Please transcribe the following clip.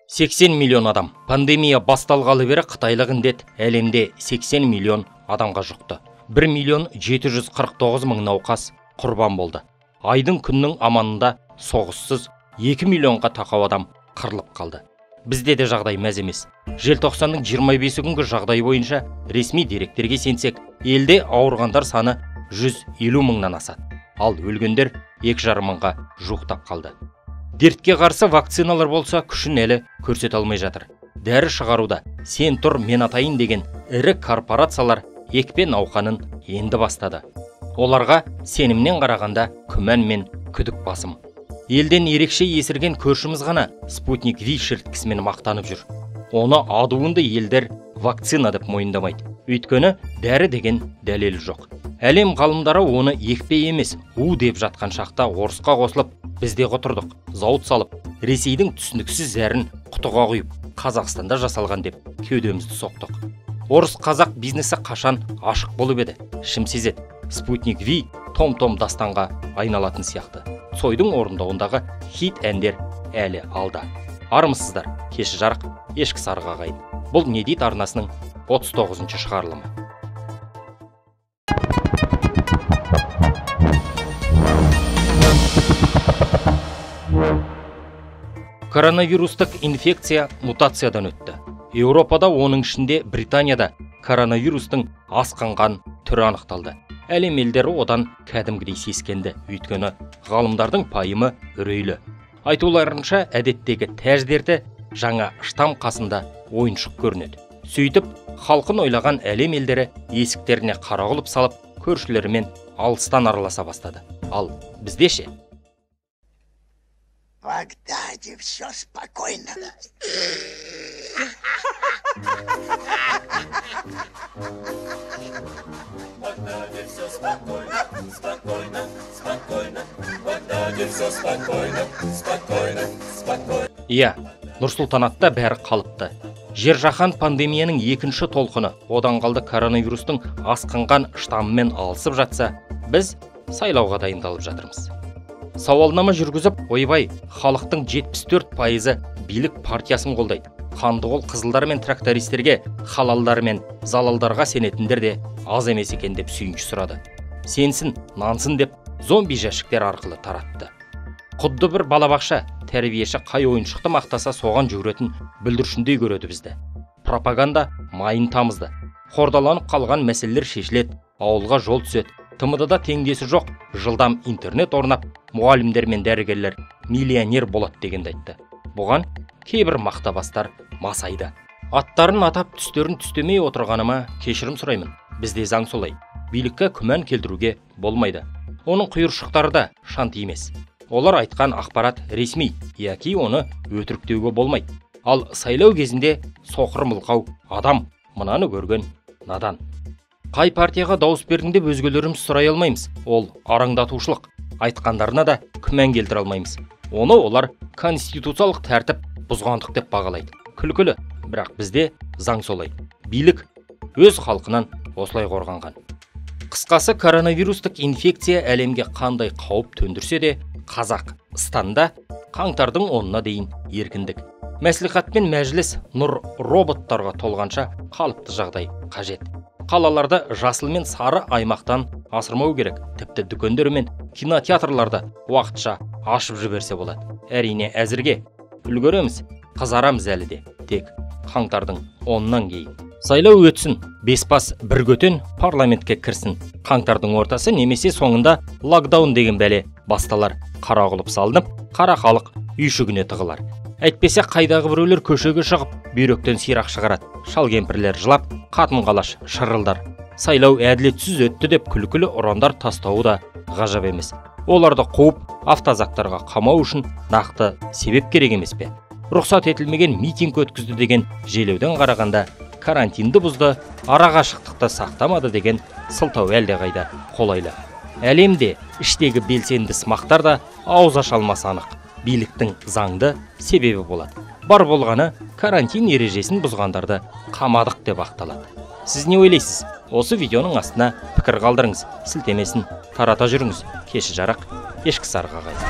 80 миллион адам. Пандемия басталғалы бері қытайлық індет әлемде 80 миллион адамға жұқты. 1 миллион 749 мың науқас құрбан болды. Айдың күннің аманында соғыссыз 2 миллионға тақау адам қырылып қалды. Бізде де жағдай мәз емес. Желтоқсанның 25 күнгі жағдай бойынша ресми деректерге сенсек, елде ауырғандар саны 150 мыңнан асады. Ал өлгендер 2,5 мыңға жуықтап қалды. Дертке қарсы вакциналар болса күшін әлі көрсете алмай жатыр. Дәрі шығаруда сен тұр мен атайын деген ірі корпорациялар екпе науқанын енді бастады. Оларға сенімнен қарағанда күмән мен күдік басым. Елден ерекше есірген көршіміз ғана Спутник V шірткісімен мақтанып жүр. Оны адуынды елдер вакцина деп мойындамайды. Өйткені дәрі деген дәлелі жоқ. Әлем ғалымдары оны екпе емес, у деп жатқан шақта орысқа қосылып, бізде құтырдық, зауыт салып, Ресейдің түсініксіз зәрін құтыға құйып, Қазақстанда жасалған деп кеудемізді соқтық. Орыс қазақ бизнесі қашан ашық болып еді, шым сезеді. Спутник V том-том дастанға айналатын сияқты. Сойдың орындауындағы хит әндер әлі алда. Армысыздар, кеші жарық, ешкі сарыға қайын. Бұл не дейді арнасының 39-шы шығарылымы. Коронавирустық инфекция мутациядан өтті. Еуропада, оның ішінде Британияда коронавирустың асқынған түрі анықталды. Әлем елдері одан кәдімгідей сескенді, өйткені ғалымдардың пайымы үрейлі. Айтуларынша әдеттегі тәждерді жаңа штам қасында ойыншық көрінеді. Сөйтіп, халқын ойлаған әлем елдері есіктеріне қара құлып салып, көршілерімен алыстан араласа бастады. Ал бізде ше? Bagdaде все спокойно. Bagdaде все спокойно, спокойно, спокойно. Bagdaде все спокойно, спокойно, спокойно. Иә, Нұрсұлтанатта бәрі қалыпты. Жер-жаһан пандемияның екінші толқыны, одан қалды коронавирустың асқынған штамымен алысып жатса, біз сайлауға дайындалып жатырмыз. Сауалнама жүргізіп, ойбай, халықтың 74% билік партиясын қолдайды. Қандықол қызылдар мен трактористерге, халалдар мен залалдарға сенетіндер де аз емес екен деп сүйінші сұрады. Сенсін, нансын деп зомби жәшіктер арқылы таратты. Құдды бір балабақша, тәрбиеші қай ойыншықты мақтаса соған жүгіретін бүлдіршіндей көреді бізді. Пропаганда майын тамызды. Қордаланып қалған мәселелер шешіледі, ауылға жол түседі. ТМД-да теңдесі жоқ, жылдам интернет орнап, мұғалімдер мен дәрігерлер миллионер болады дегенді айтты. Бұған кейбір мақтабастар масайды. Аттарын атап түстерін түстемей отырғаныма кешірім сұраймын. Бізде заң солай. Билікке күмән келтіруге болмайды. Оның құйыршықтары да шант емес. Олар айтқан ақпарат ресми, яки оны өтіріктеуге болмайды. Ал сайлау кезінде соқыр мылқау адам, мынаны көрген надан. Қай партияға дауыс бердің деп өзгелеріміз сұрай алмаймыз. Ол араңдатушылық. Айтқандарына да күмән келтіре алмаймыз. Оны олар конституциялық тәртіп бұзғандық деп бағалайды. Күлкілі, бірақ бізде заң солай. Билік өз халқынан осылай қорғанған. Қысқасы, коронавирустық инфекция әлемге қандай қауіп төндірсе де, Қазақстанда қаңтардың 10-на дейін еркіндік. Мәслихат пен мәжіліс нұр роботтарға толғанша қалыпты жағдай қажет. Қалаларды жасыл мен сары аймақтан асырмау керек. Тіпті дүкендер мен кинотеатрларды уақытша ашып жіберсе болады. Әрине әзірге үлгереміз, қызарамыз әлі де, тек қаңтардың 10-нан кейін. Сайлау өтсін, бес-бас бір көтен парламентке кірсін. Қаңтардың ортасы немесе соңында локдаун деген бәле басталар. Қара құлып салынып, қара халық үйшігіне тығылар. Әйтпесе қайдағы біреулер көшеге шығып, бүйректен сирақ шығарады. Шал кемпірлер жылап, қатын қалаш шырылдар. Сайлау әділетсіз өтті деп күлкілі ұрандар тастауы да ғажап емес. Оларды қуып, автозактарға қамау үшін нақты себеп керек емес пе? Рұқсат етілмеген митинг өткізді деген желеуден қарағанда, карантинді бұзды, арақашықтықты сақтамады деген сылтау әлде қайда қолайлы. Әлемде іштегі белсенді сымақтар да ауыз аша алмасы анық. Биліктің заңды себебі болады. Бар болғаны карантин ережесін бұзғандарды қамадық деп ақталады. Сіз не ойлайсыз? Осы видеоның астына пікір қалдырыңыз, сілтемесін тарата жүріңіз. Кеші жарық, ешкі сарыға қайын.